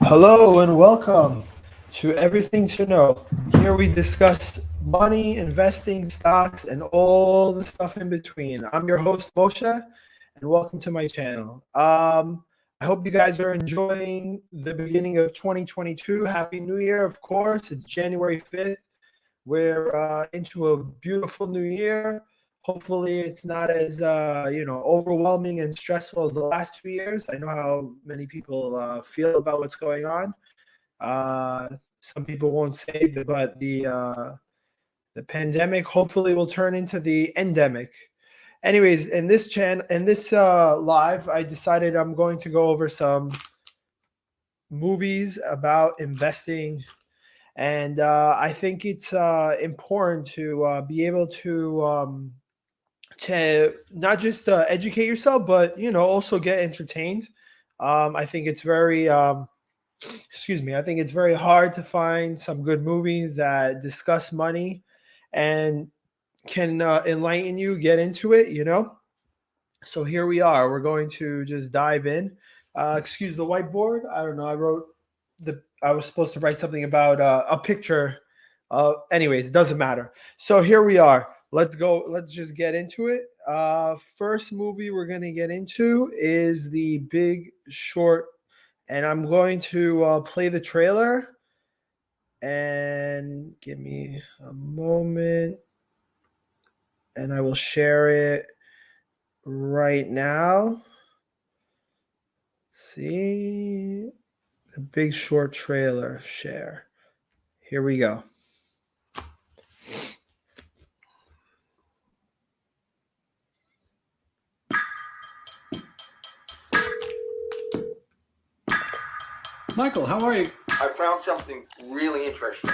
Hello and welcome to Everything to Know. Here we discuss money, investing, stocks, and all the stuff in between. I'm your host, Moshe, and welcome to my channel. I hope you guys are enjoying the beginning of 2022. Happy New Year, of course. It's January 5th. We're into a beautiful new year. Hopefully, it's not as overwhelming and stressful as the last 2 years. I know how many people feel about what's going on. Some people won't say that, but the pandemic hopefully will turn into the endemic. Anyways, in this live, I decided I'm going to go over some movies about investing, and I think it's important to be able to not just educate yourself, but also get entertained. I think it's very excuse me. I think it's very hard to find some good movies that discuss money and can enlighten you, get into it. So here we are. We're going to just dive in. Excuse the whiteboard. I don't know. I was supposed to write something about a picture. Anyways, it doesn't matter. So here we are. Let's go. Let's just get into it. First movie we're going to get into is The Big Short, and I'm going to play the trailer. And give me a moment, and I will share it right now. Let's see. The Big Short trailer share. Here we go. Michael, how are you? I found something really interesting.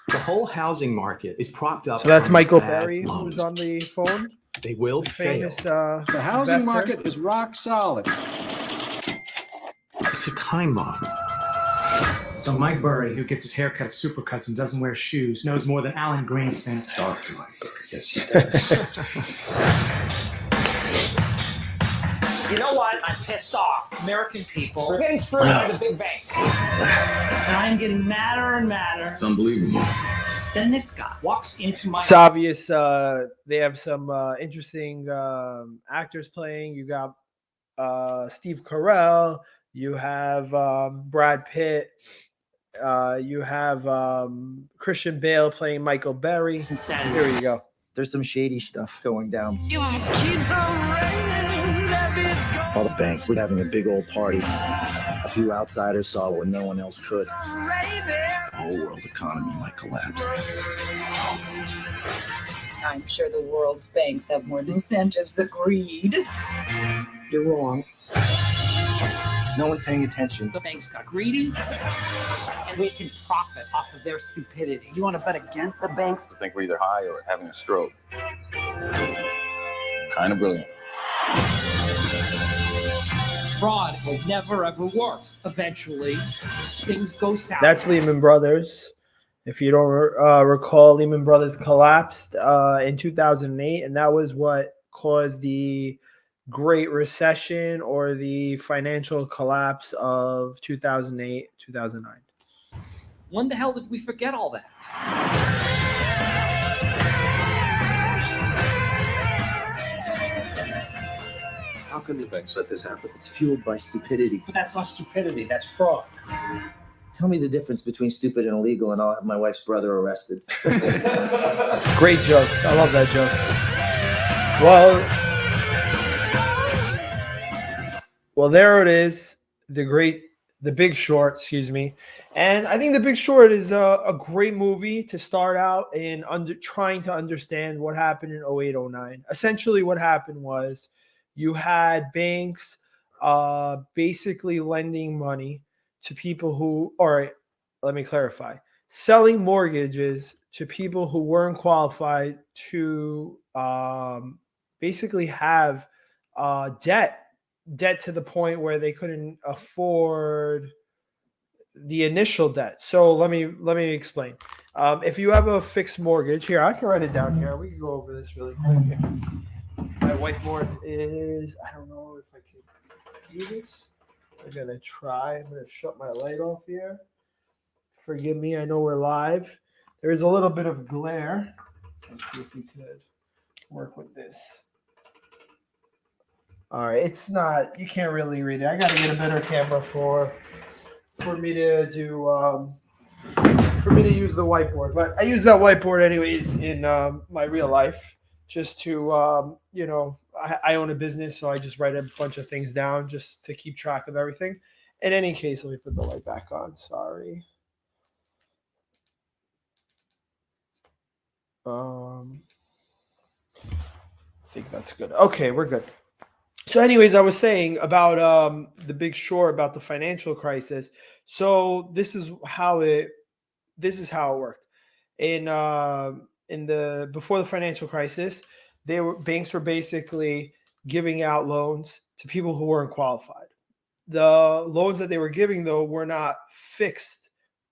The whole housing market is propped up. So that's on Michael bad Berry, loans. who's on the phone. They will fail. Famous The housing investor. market is rock solid. It's a time bomb. So Mike Burry, who gets his hair cut at Supercuts and doesn't wear shoes, knows more than Alan Greenspan. Dr. Mike Burry, yes, he does. You know what? I'm pissed off. American people are getting screwed by the big banks. And I'm getting madder and madder. It's unbelievable. Then this guy walks into my It's obvious they have some interesting actors playing. You got Steve Carell. You have Brad Pitt. You have Christian Bale playing Michael Berry. insanity. Here you go. There's some shady stuff going down. All the banks were having a big old party. A few outsiders saw what no one else could. The whole world economy might collapse. I'm sure the world's banks have more incentives than greed. You're wrong. No one's paying attention. The banks got greedy, and we can profit off of their stupidity. You want to bet against the banks? I think we're either high or having a stroke. Kind of brilliant. Fraud has never ever worked. Eventually, things go south. That's Lehman Brothers. If you don't recall, Lehman Brothers collapsed in 2008, and that was what caused the Great Recession or the financial collapse of 2008, 2009. When the hell did we forget all that? How can the banks let this happen? It's fueled by stupidity. But that's not stupidity. That's fraud. Tell me the difference between stupid and illegal, and I'll have my wife's brother arrested. Great joke. I love that joke. Well, there it is. The Big Short, excuse me. And I think The Big Short is a great movie to start out in trying to understand what happened in 08, 09. Essentially, what happened was you had banks basically lending money to people who, or let me clarify, selling mortgages to people who weren't qualified to basically have debt to the point where they couldn't afford the initial debt. So let me explain. If you have a fixed mortgage, here I can write it down here. We can go over this really quick. My whiteboard is, I don't know if I can do this. I'm gonna try. I'm gonna shut my light off here. Forgive me. I know we're live. There is a little bit of glare. Let's see if we could work with this. All right, it's not. You can't really read it. I gotta get a better camera for me to do. For me to use the whiteboard, but I use that whiteboard anyways in my real life, just to I own a business, so I just write a bunch of things down just to keep track of everything. In any case, let me put the light back on. Sorry. I think that's good. Okay, we're good. So anyways, I was saying about The Big Short, about the financial crisis. So this is how it worked. Before the financial crisis, banks were basically giving out loans to people who weren't qualified. The loans that they were giving, though, were not fixed.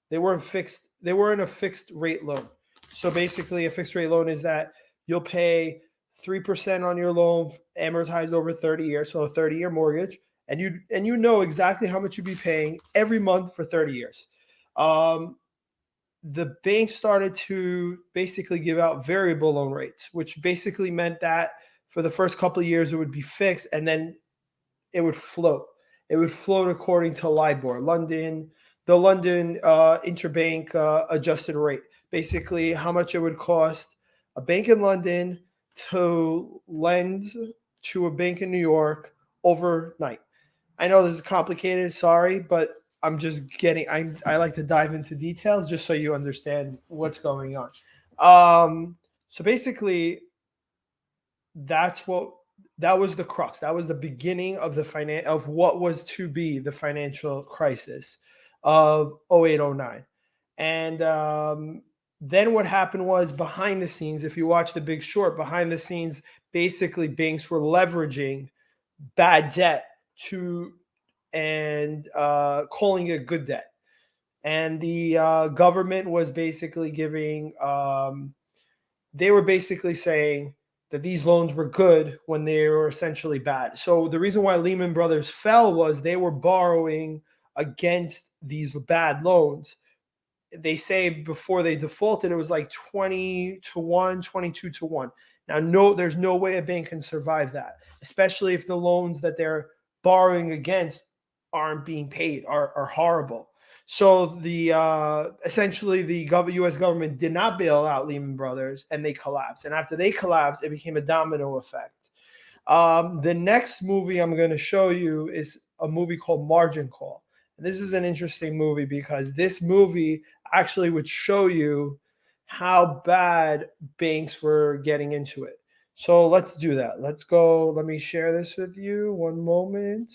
They weren't fixed. They weren't a fixed rate loan. So basically, a fixed rate loan is that you'll pay 3% on your loan, amortized over 30 years, so a 30-year mortgage, and you know exactly how much you'd be paying every month for 30 years. The bank started to basically give out variable loan rates, which basically meant that for the first couple of years it would be fixed and then it would float. It would float according to LIBOR, the London interbank adjusted rate. Basically, how much it would cost a bank in London to lend to a bank in New York overnight. I know this is complicated, sorry, but I'm just I like to dive into details just so you understand what's going on. So basically, that was the crux. That was the beginning of of what was to be the financial crisis of 08-09. And then what happened was, behind the scenes, if you watch The Big Short, behind the scenes, basically banks were leveraging bad debt and calling it good debt. And the government was basically they were basically saying that these loans were good when they were essentially bad. So the reason why Lehman Brothers fell was they were borrowing against these bad loans. They say before they defaulted, it was like 20-1, 22-1. Now, there's no way a bank can survive that, especially if the loans that they're borrowing against aren't being paid, are horrible. So essentially the U.S. government did not bail out Lehman Brothers, and they collapsed. And after they collapsed, it became a domino effect. The next movie I'm going to show you is a movie called Margin Call. And this is an interesting movie because this movie actually would show you how bad banks were getting into it. So let's do that. Let's go. Let me share this with you. One moment.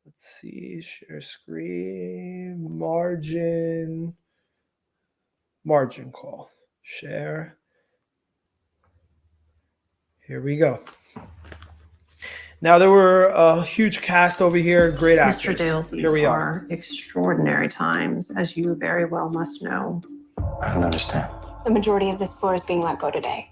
Let's see. Share screen. Margin Call. Share. Here we go. Now, there were a huge cast over here, great actors. Mr. Dale, these are extraordinary times, as you very well must know. I don't understand. The majority of this floor is being let go today.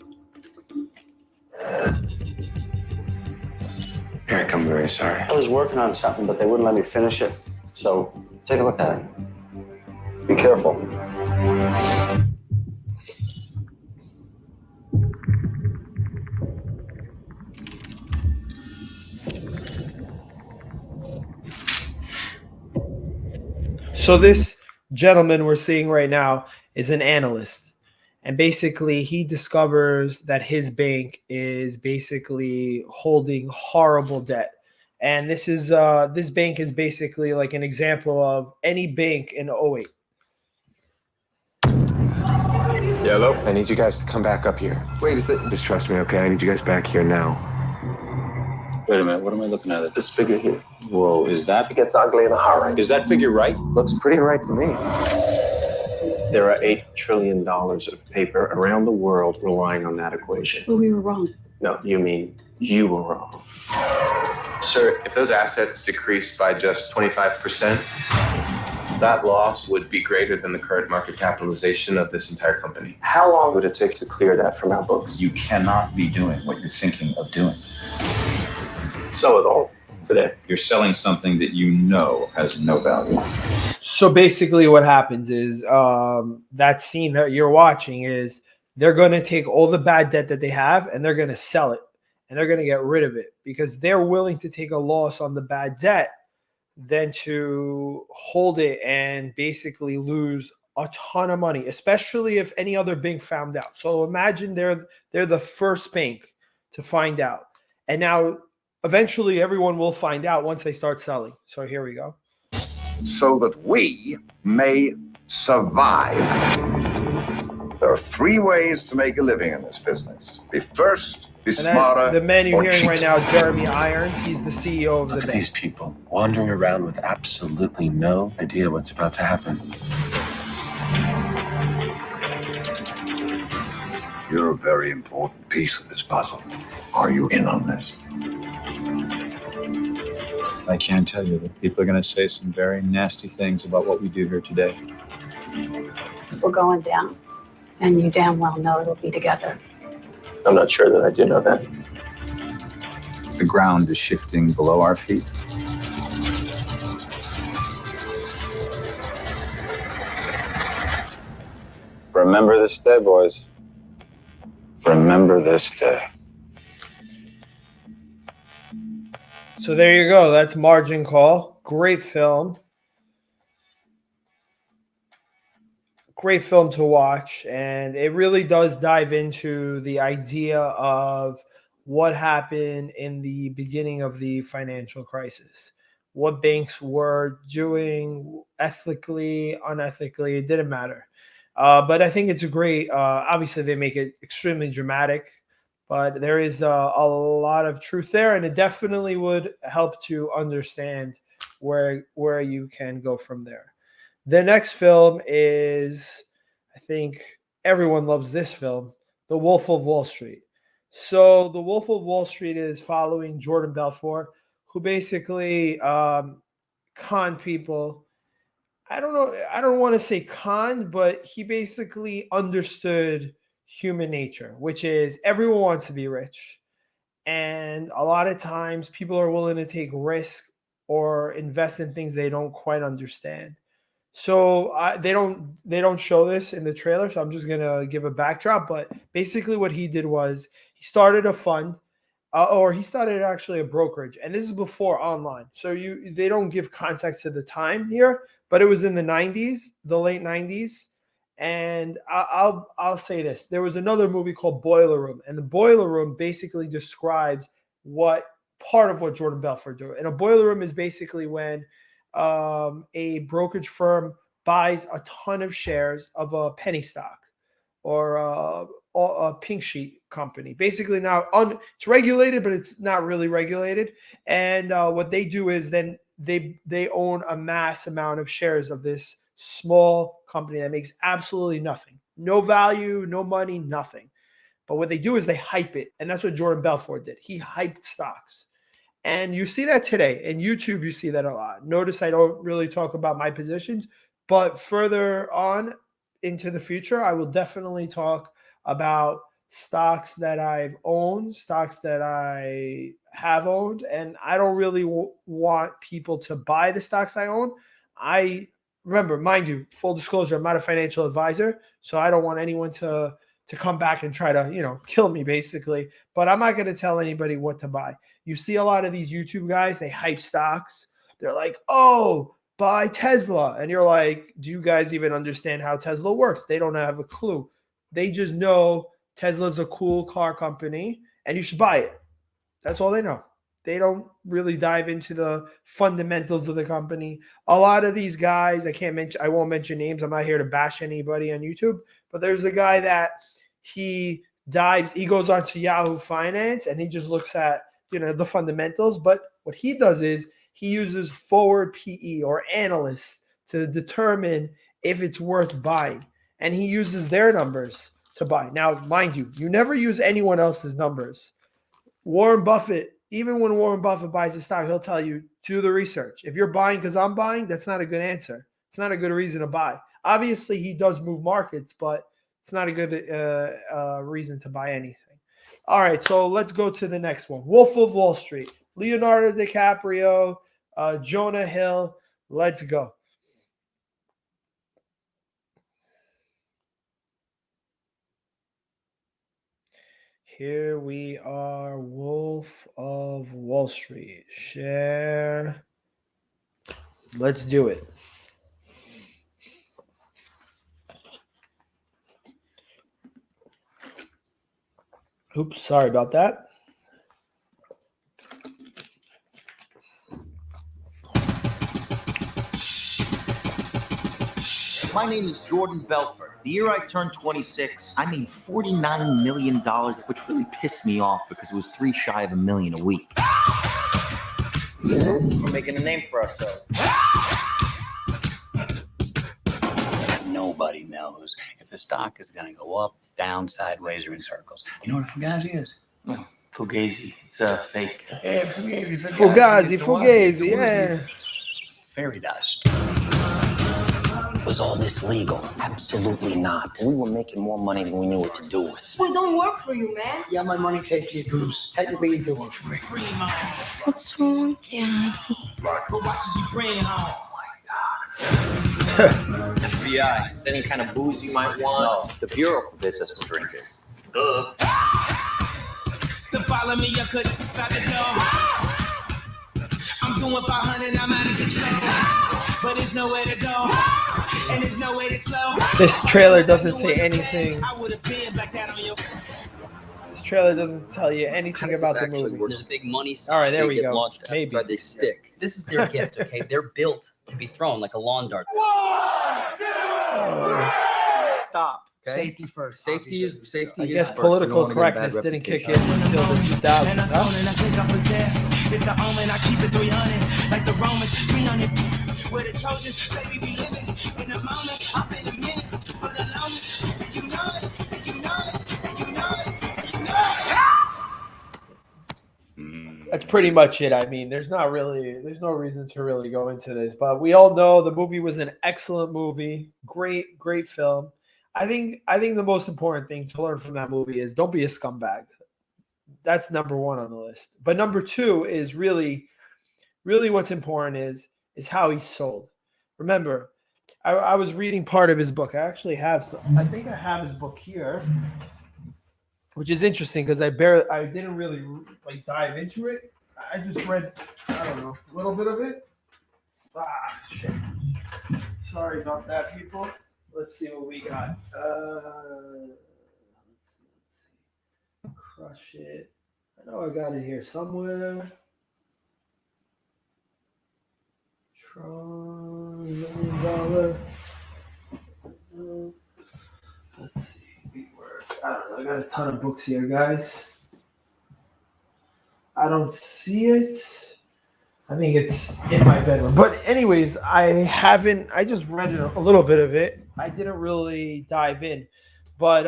Eric, I'm very sorry. I was working on something, but they wouldn't let me finish it. So take a look at it. Be careful. So this gentleman we're seeing right now is an analyst. And basically, he discovers that his bank is basically holding horrible debt. And this bank is basically like an example of any bank in 08. Yellow, I need you guys to come back up here. Wait a second. Just trust me, okay? I need you guys back here now. Wait a minute, what am I looking at? This figure here. Whoa, is that? It gets ugly in a hurry. Is that figure right? Looks pretty right to me. There are $8 trillion of paper around the world relying on that equation. But we were wrong. No, you mean you were wrong. Sir, if those assets decreased by just 25%, that loss would be greater than the current market capitalization of this entire company. How long would it take to clear that from our books? You cannot be doing what you're thinking of doing. So it all. today. You're selling something that you know has no value. So basically what happens is that scene that you're watching is they're going to take all the bad debt that they have and they're going to sell it and they're going to get rid of it because they're willing to take a loss on the bad debt than to hold it and basically lose a ton of money, especially if any other bank found out. So imagine they're the first bank to find out. And now eventually everyone will find out once they start selling. So here we go. So that we may survive. There are 3 ways to make a living in this business. Be first, be smarter. The man you're or hearing cheat. right now, Jeremy Irons, he's the CEO of the Look at bank. these people wandering around with absolutely no idea what's about to happen. You're a very important piece of this puzzle. Are you in on this? I can tell you that people are going to say some very nasty things about what we do here today. We're going down, and you damn well know it'll be together. I'm not sure that I do know that. The ground is shifting below our feet. Remember this day, boys. Remember this day. So there you go. That's Margin Call. Great film. Great film to watch. And it really does dive into the idea of what happened in the beginning of the financial crisis. What banks were doing ethically, unethically, it didn't matter. But I think it's a great, obviously they make it extremely dramatic, but there is a lot of truth there, and it definitely would help to understand where you can go from there. The next film is, I think everyone loves this film, The Wolf of Wall Street. So The Wolf of Wall Street is following Jordan Belfort, who basically conned people. I don't want to say conned, but he basically understood human nature, which is everyone wants to be rich. And a lot of times people are willing to take risk or invest in things they don't quite understand. So they don't show this in the trailer, so I'm just going to give a backdrop. But basically what he did was he started a fund, or he started actually a brokerage. And this is before online. So they don't give context to the time here, but it was in the 90s, the late 90s. And I'll say this. There was another movie called Boiler Room. And the Boiler Room basically describes what part of what Jordan Belfort did. And a boiler room is basically when a brokerage firm buys a ton of shares of a penny stock or a pink sheet company. Basically now it's regulated, but it's not really regulated. And what they do is then they own a mass amount of shares of this small company that makes absolutely nothing. No value, no money, nothing. But what they do is they hype it. And that's what Jordan Belfort did. He hyped stocks. And you see that today. In YouTube, you see that a lot. Notice I don't really talk about my positions, but further on into the future, I will definitely talk about stocks that I've owned, stocks that I have owned. And I don't really want people to buy the stocks I own. Remember, mind you, full disclosure, I'm not a financial advisor, so I don't want anyone to come back and try to, kill me basically. But I'm not going to tell anybody what to buy. You see a lot of these YouTube guys, they hype stocks. They're like, oh, buy Tesla. And you're like, do you guys even understand how Tesla works? They don't have a clue. They just know Tesla's a cool car company and you should buy it. That's all they know. They don't really dive into the fundamentals of the company. A lot of these guys, I won't mention names. I'm not here to bash anybody on YouTube, but there's a guy that he goes onto Yahoo Finance and he just looks at, the fundamentals. But what he does is he uses forward PE or analysts to determine if it's worth buying. And he uses their numbers to buy. Now, mind you, you never use anyone else's numbers. Warren Buffett, even when Warren Buffett buys a stock, he'll tell you, do the research. If you're buying because I'm buying, that's not a good answer. It's not a good reason to buy. Obviously, he does move markets, but it's not a good reason to buy anything. All right, so let's go to the next one. Wolf of Wall Street. Leonardo DiCaprio, Jonah Hill. Let's go. Here we are, Wolf of Wall Street. Share. Let's do it. Oops, sorry about that. My name is Jordan Belfort. The year I turned 26, I made $49 million, which really pissed me off because it was 3 shy of $1 million a week. We're making a name for ourselves. Nobody knows if the stock is going to go up, down, sideways, or in circles. You know what a Fugazi is? Oh, Fugazi. It's fake. Yeah, Fugazi. Fugazi, yeah. Fairy dust. Was all this legal? Absolutely not. We were making more money than we knew what to do with. We don't work for you, man. Yeah, my money take you, Goose. Technically, you do work for me. What's wrong, Daddy? Who watches you bring home? Oh my God. FBI. Any kind of booze you might want? No, the Bureau forbids us from drinking. So follow me, you could out the door. I'm doing 500, I'm out of control. But there's nowhere to go. And there's no way to slow. This trailer doesn't say anything. This trailer doesn't tell you anything about the movie. There's a big money. All right, there we go. Launched Maybe they stick. This is their gift. Okay, they're built to be thrown like a lawn dart. 1, 2, Stop. Okay? Safety first. Safety is safety. I is guess first. political We don't wanna get a bad correctness didn't kick in reputation. until the 2000s. And I think I'm possessed. It's the omen, I keep it 300. Like the Romans, 300. Where the Trojans, baby, be living in the moment. I've been in minutes, but alone. And you know it, and you know it, and you know it, and you know it. That's pretty much it. I mean, there's no reason to really go into this, but we all know the movie was an excellent movie. Great film. I think the most important thing to learn from that movie is don't be a scumbag. That's number 1 on the list. But number 2 is really what's important is how he sold. Remember, I was reading part of his book. I actually have I think I have his book here, which is interesting because I didn't really like dive into it. I just read, I don't know, a little bit of it. Shit. Sorry about that, people. Let's see what we got. Let's see. Crush it. I know I got it here somewhere. Tron, $1 million. Let's see. I don't know. I got a ton of books here, guys. I don't see it. I think it's in my bedroom. But anyways, I just read a little bit of it. I didn't really dive in. But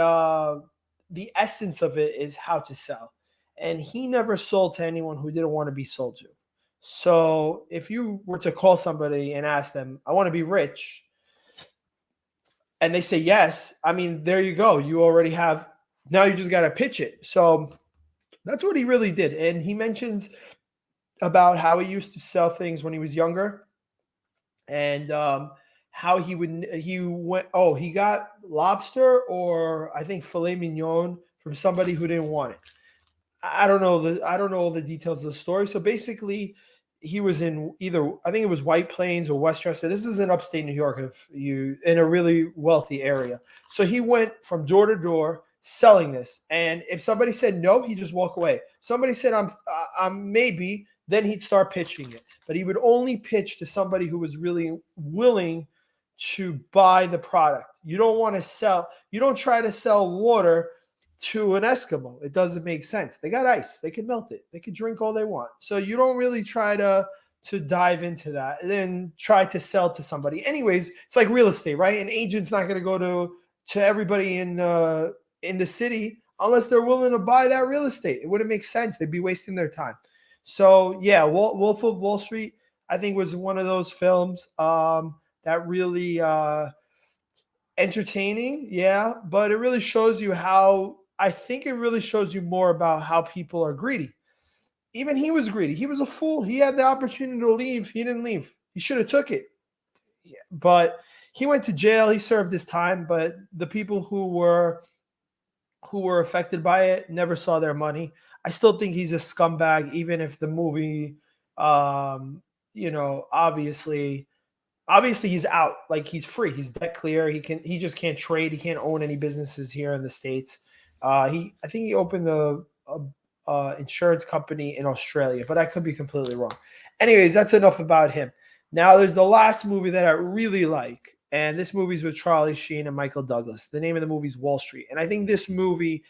the essence of it is how to sell. And he never sold to anyone who didn't want to be sold to. So if you were to call somebody and ask them, I want to be rich, and they say yes, I mean, there you go. You already have, now you just got to pitch it. So that's what he really did. And he mentions about how he used to sell things when he was younger, and how he got lobster, or I think filet mignon, from somebody who didn't want it. I don't know all the details of the story. So basically, he was in either, I think it was White Plains or Westchester. This is in upstate New York, in a really wealthy area. So he went from door to door selling this, and if somebody said no, he just walk away. Somebody said I'm maybe, then he'd start pitching it. But he would only pitch to somebody who was really willing to buy the product. You don't want to sell. You don't try to sell water to an Eskimo. It doesn't make sense. They got ice. They can melt it. They can drink all they want. So you don't really try to dive into that and then try to sell to somebody. Anyways, it's like real estate, right? An agent's not going to go to everybody in the city unless they're willing to buy that real estate. It wouldn't make sense. They'd be wasting their time. So yeah, Wolf of Wall Street, I think, was one of those films that really entertaining. Yeah, but it really shows you how, I think it really shows you more about how people are greedy. even he was greedy. He was a fool. He had the opportunity to leave. He didn't leave. He should have took it. Yeah, but he went to jail. He served his time. But the people who were affected by it never saw their money. I still think he's a scumbag, even if the movie, obviously he's out. Like, he's free. He's debt clear. He just can't trade. He can't own any businesses here in the States. I think he opened a insurance company in Australia, but I could be completely wrong. Anyways, that's enough about him. Now there's the last movie that I really like, and this movie's with Charlie Sheen and Michael Douglas. The name of the movie is Wall Street, and I think this movie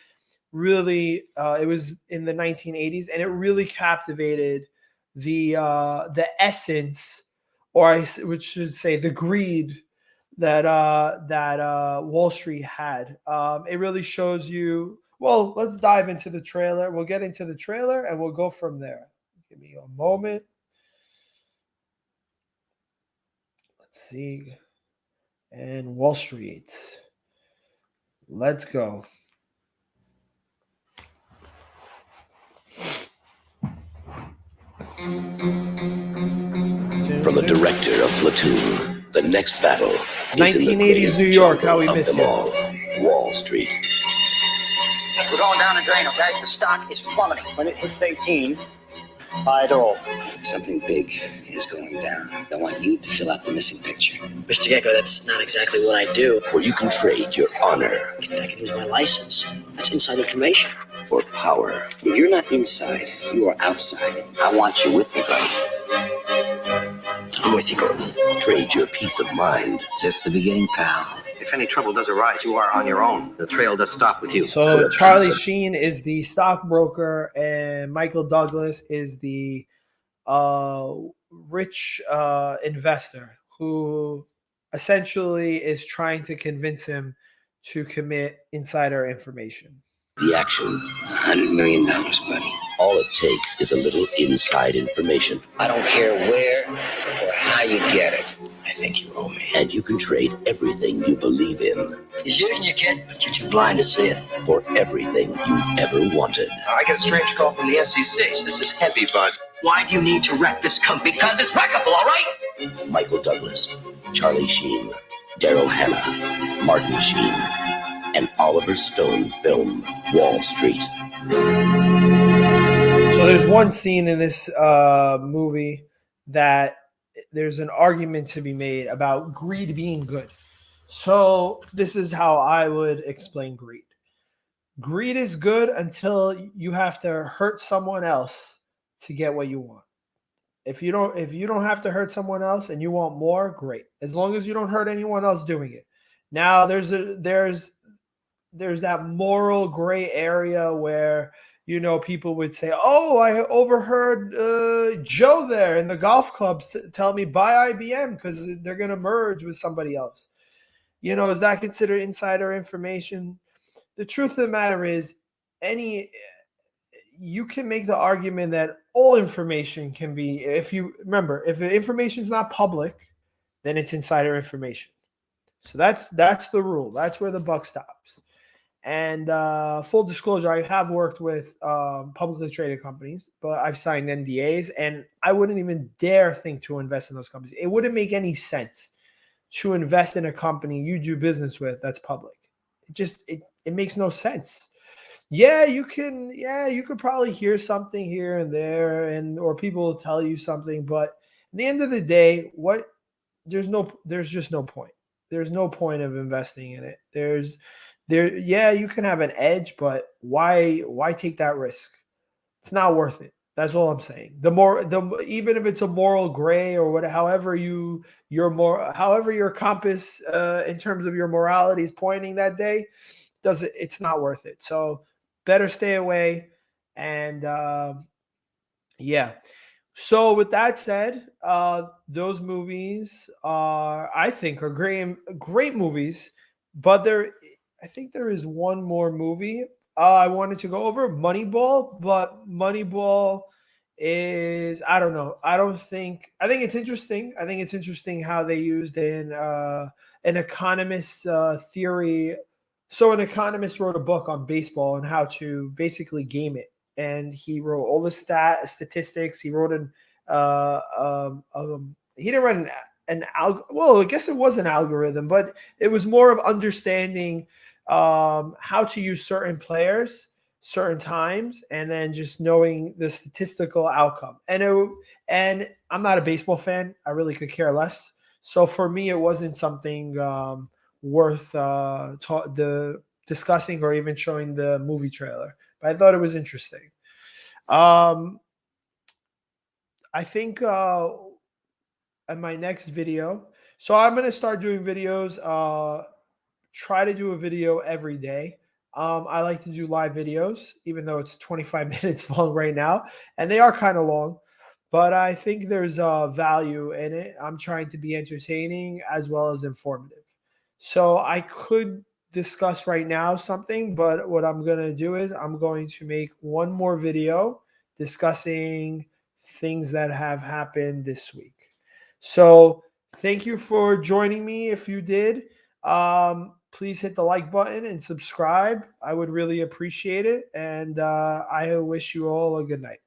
really it was in the 1980s, and it really captivated the essence, or I should say the greed that Wall Street had. It really shows you. Well, let's dive into the trailer. We'll get into the trailer and we'll go from there. Give me a moment. Let's see. And Wall Street. Let's go. From the director of Platoon, the next battle is 1980s New York. How we miss you. Wall Street. We're going down the drain, okay? The stock is plummeting. When it hits 18, buy it all. Something big is going down. I want you to fill out the missing picture. Mr. Gecko, that's not exactly what I do. Where you can trade your honor. I can lose my license. That's inside information. For power. If you're not inside, you are outside. I want you with me, buddy. I'm with you, Gordon. Trade your peace of mind. Just the beginning, pal. If any trouble does arise, you are on your own. The trail does stop with you. So Charlie Sheen is the stockbroker, and Michael Douglas is the rich investor who essentially is trying to convince him to commit insider information. The action. $100 million, buddy. All it takes is a little inside information. I don't care where or how you get it. I think you owe me. And you can trade everything you believe in. He's using you, kid, but you're too blind to see it. For everything you've ever wanted. I get a strange call from the SEC. This is heavy, bud. Why do you need to wreck this company? Because it's wreckable, all right? Michael Douglas, Charlie Sheen, Daryl Hannah, Martin Sheen, and Oliver Stone film Wall Street. So there's one scene in this movie that there's an argument to be made about greed being good. So this is how I would explain greed. Greed is good until you have to hurt someone else to get what you want. If you don't have to hurt someone else and you want more, great. As long as you don't hurt anyone else doing it. Now there's that moral gray area where, people would say, oh, I overheard Joe there in the golf club tell me buy IBM because they're going to merge with somebody else. Is that considered insider information? The truth of the matter is, you can make the argument that all information can be, if the information is not public, then it's insider information. So that's the rule. That's where the buck stops. And full disclosure, I have worked with publicly traded companies, but I've signed NDAs, and I wouldn't even dare think to invest in those companies. It wouldn't make any sense to invest in a company you do business with that's public. It makes no sense. Yeah, you could probably hear something here and there, or people will tell you something, but at the end of the day, there's just no point. There's no point of investing in it. You can have an edge, but why take that risk? It's not worth it. That's all I'm saying. Even if it's a moral gray or however your compass in terms of your morality is pointing that day, it's not worth it. So better stay away. And So with that said, those movies I think are great movies, but I think there is one more movie I wanted to go over, Moneyball, but Moneyball is, I don't know. I think it's interesting. I think it's interesting how they used an economist theory. So an economist wrote a book on baseball and how to basically game it. and he wrote all the statistics. He wrote he didn't write well, I guess it was an algorithm, but it was more of understanding how to use certain players, certain times, and then just knowing the statistical outcome. And I'm not a baseball fan. I really could care less. So for me, it wasn't something worth discussing or even showing the movie trailer. But I thought it was interesting. I think in my next video, so I'm going to start doing videos, try to do a video every day. I like to do live videos, even though it's 25 minutes long right now, and they are kind of long, but I think there's value in it. I'm trying to be entertaining as well as informative. So I could discuss right now something, but what I'm going to do is I'm going to make one more video discussing things that have happened this week. So thank you for joining me. If you did, please hit the like button and subscribe. I would really appreciate it. And I wish you all a good night.